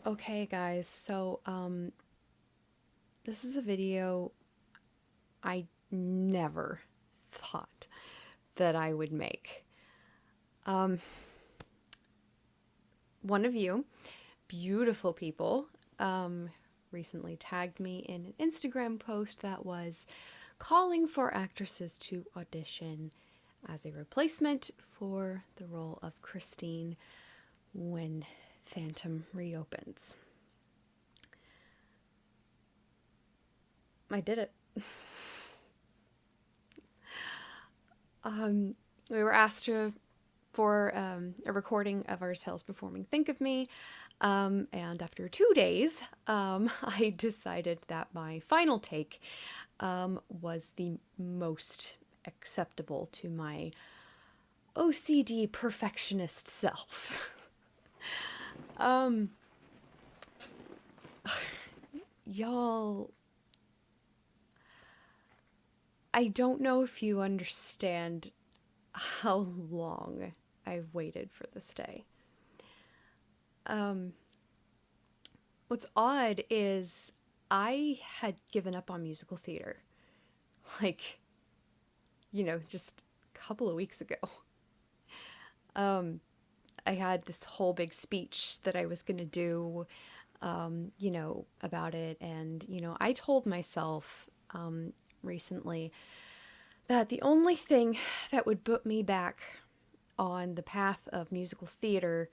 Okay, guys, so this is a video I never thought that I would make. Um, One of you, beautiful people, recently tagged me in an Instagram post that was calling for actresses to audition as a replacement for the role of Christine when Phantom reopens. I did it. We were asked for a recording of ourselves performing Think of Me. And after 2 days, I decided that my final take was the most acceptable to my OCD perfectionist self. Y'all, I don't know if you understand how long I've waited for this day. What's odd is I had given up on musical theater, like, just a couple of weeks ago. I had this whole big speech that I was going to do, about it. And, I told myself recently that the only thing that would put me back on the path of musical theater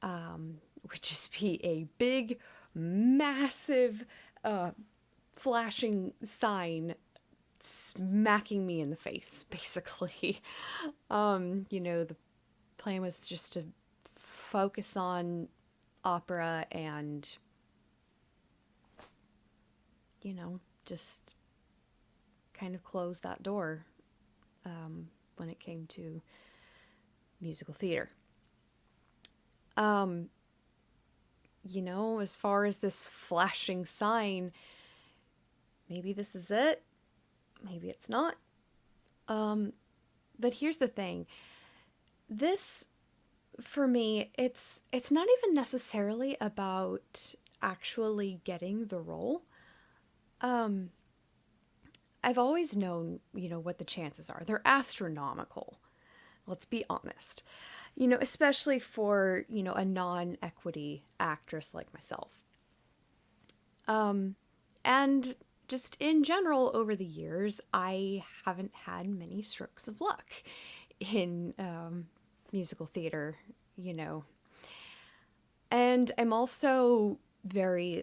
would just be a big, massive, flashing sign smacking me in the face, basically. The plan was just to focus on opera and, just kind of close that door when it came to musical theater. As far as this flashing sign, maybe this is it. Maybe it's not. But here's the thing. This, for me, it's not even necessarily about actually getting the role. I've always known, what the chances are. They're astronomical. Let's be honest. Especially for, a non-equity actress like myself. And just in general, over the years, I haven't had many strokes of luck in musical theater, And I'm also very,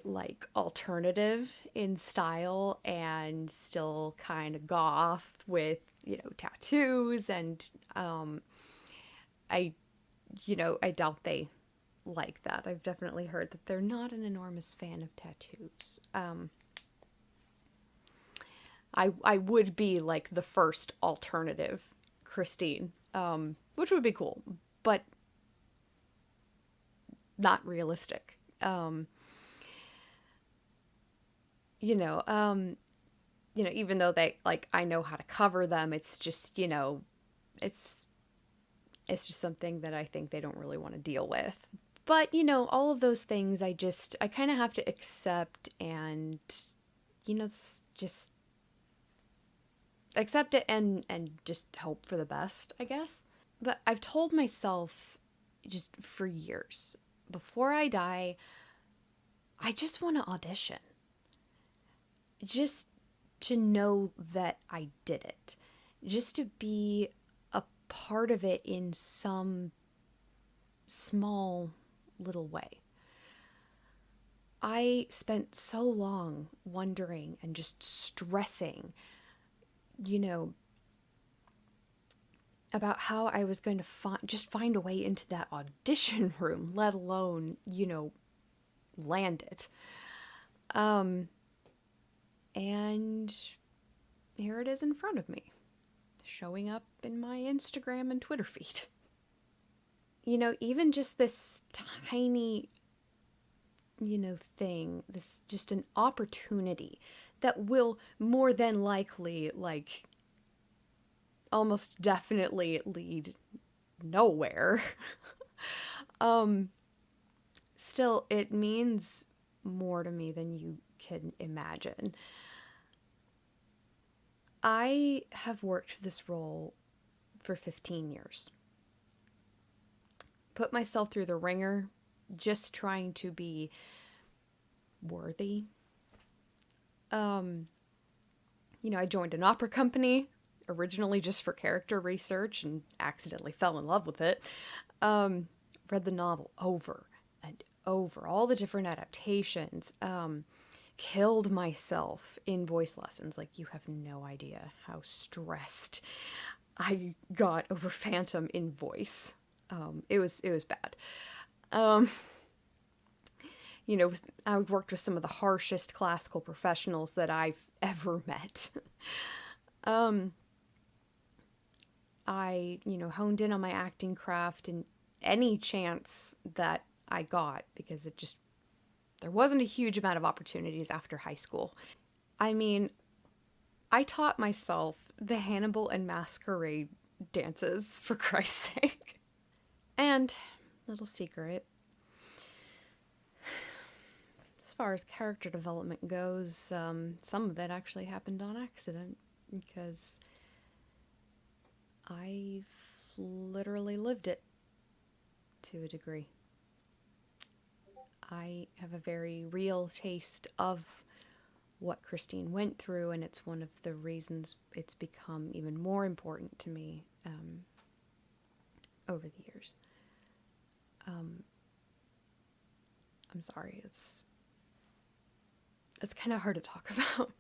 alternative in style and still kind of goth with, tattoos. And I doubt they like that. I've definitely heard that they're not an enormous fan of tattoos. I would be like the first alternative Christine, which would be cool, but not realistic. Even though they I know how to cover them, it's just, it's just something that I think they don't really want to deal with. But, all of those things I kind of have to accept and, just accept it and just hope for the best, I guess. But I've told myself just for years, before I die, I just want to audition. Just to know that I did it. Just to be a part of it in some small little way. I spent so long wondering and just stressing, about how I was going to find a way into that audition room, let alone, land it. And here it is in front of me, showing up in my Instagram and Twitter feed. Even just this tiny, thing, this just an opportunity that will more than likely, almost definitely lead nowhere. Still, it means more to me than you can imagine. I have worked this role for 15 years. Put myself through the ringer just trying to be worthy. Um, I joined an opera company originally just for character research and accidentally fell in love with it. Read the novel over and over, all the different adaptations. Killed myself in voice lessons. Like, you have no idea how stressed I got over Phantom in voice. It was bad. Um, I worked with some of the harshest classical professionals that I've ever met. I honed in on my acting craft and any chance that I got because there wasn't a huge amount of opportunities after high school. I mean, I taught myself the Hannibal and Masquerade dances, for Christ's sake. And, little secret, as far as character development goes, some of it actually happened on accident because I've literally lived it to a degree. I have a very real taste of what Christine went through, and it's one of the reasons it's become even more important to me over the years. I'm sorry, it's kind of hard to talk about.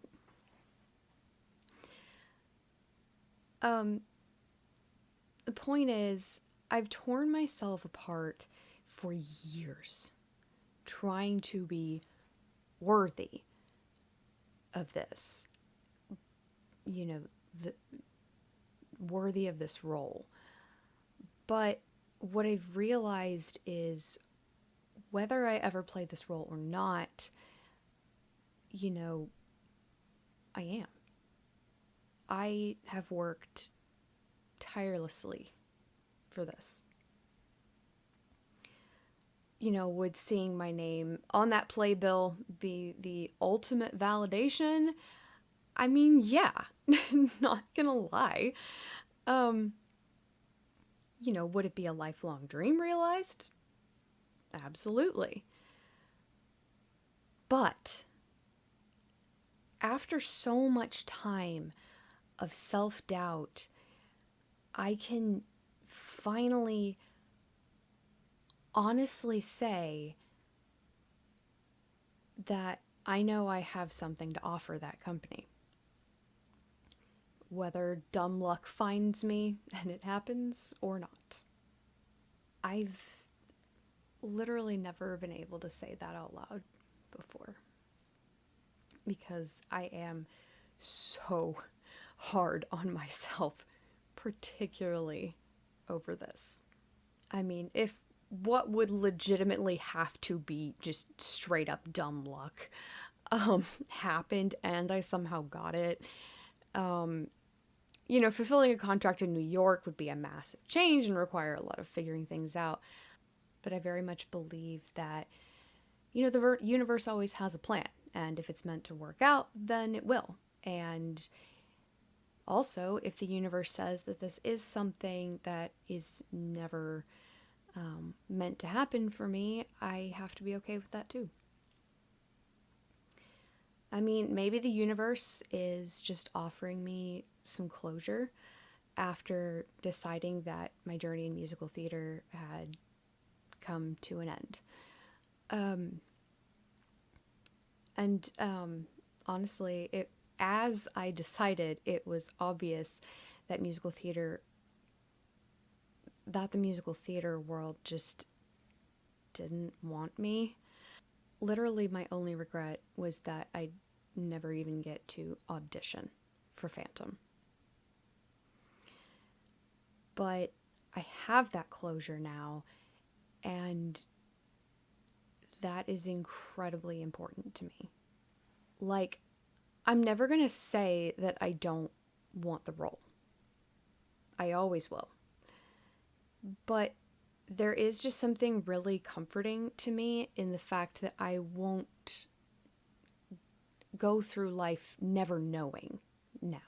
The point is, I've torn myself apart for years trying to be worthy of this, worthy of this role. But what I've realized is whether I ever play this role or not, I am. I have worked tirelessly for this. Would seeing my name on that playbill be the ultimate validation? I mean, yeah, not gonna lie. Would it be a lifelong dream realized? Absolutely. But after so much time of self-doubt, I can finally honestly say that I know I have something to offer that company. Whether dumb luck finds me and it happens or not. I've literally never been able to say that out loud before because I am so hard on myself, particularly over this. I mean, if what would legitimately have to be just straight up dumb luck happened and I somehow got it, fulfilling a contract in New York would be a massive change and require a lot of figuring things out. But I very much believe that, the universe always has a plan. And if it's meant to work out, then it will. And also, if the universe says that this is something that is never meant to happen for me, I have to be okay with that too. I mean, maybe the universe is just offering me some closure after deciding that my journey in musical theater had come to an end. Honestly, as I decided, it was obvious that the musical theater world just didn't want me. Literally, my only regret was that I never even get to audition for Phantom. But I have that closure now, and that is incredibly important to me. Like, I'm never going to say that I don't want the role. I always will. But there is just something really comforting to me in the fact that I won't go through life never knowing now.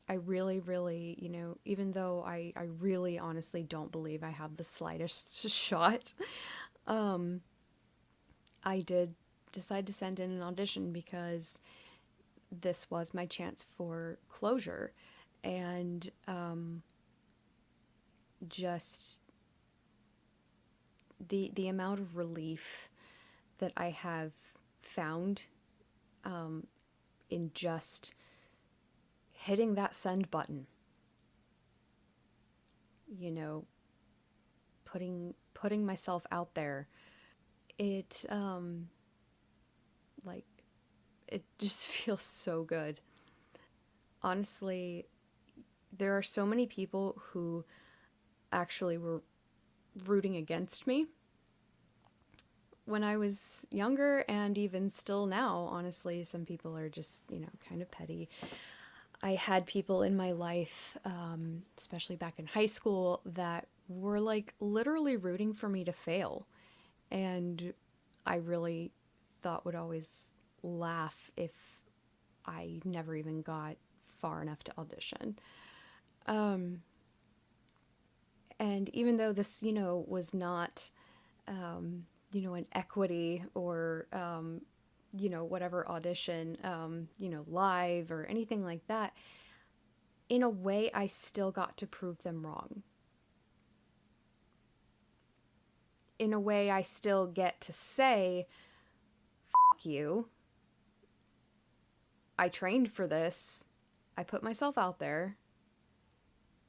I really, really, even though I really honestly don't believe I have the slightest shot, um, I did decide to send in an audition because this was my chance for closure. And just the amount of relief that I have found in just hitting that send button, you know, putting myself out there. It like it just feels so good. Honestly, there are so many people who actually were rooting against me when I was younger, and even still now. Honestly, some people are just, kind of petty. I had people in my life, especially back in high school, that were like literally rooting for me to fail. And I really thought would always laugh if I never even got far enough to audition. Um, and even though this, was not, an equity or, whatever audition, live or anything like that, in a way, I still got to prove them wrong. In a way, I still get to say, fuck you. I trained for this. I put myself out there.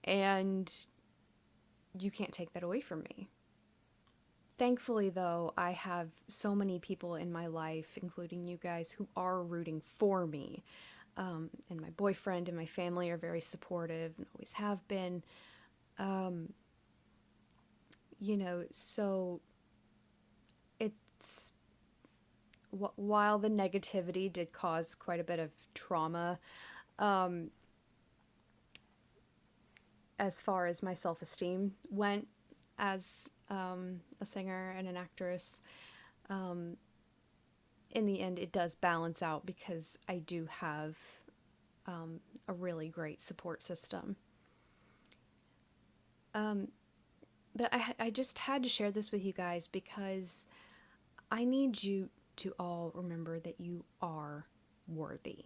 And you can't take that away from me. Thankfully, though, I have so many people in my life, including you guys, who are rooting for me. And my boyfriend and my family are very supportive and always have been. Um, so it's while the negativity did cause quite a bit of trauma, um, as far as my self esteem went as a singer and an actress, um, in the end, it does balance out because I do have a really great support system. Um, but I just had to share this with you guys because I need you to all remember that you are worthy.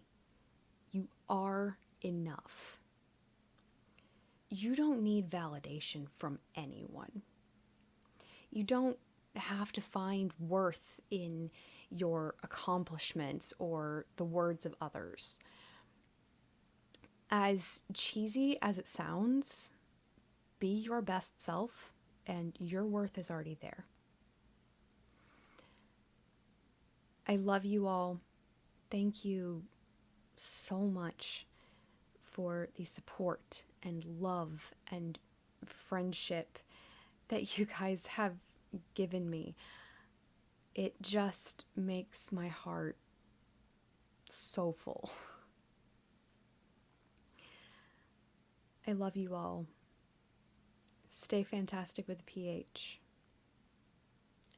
You are enough. You don't need validation from anyone. You don't have to find worth in your accomplishments or the words of others. As cheesy as it sounds, be your best self, and your worth is already there. I love you all. Thank you so much for the support and love and friendship that you guys have given me. It just makes my heart so full. I love you all. Stay fantastic with the PH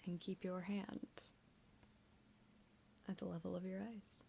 and keep your hand at the level of your eyes.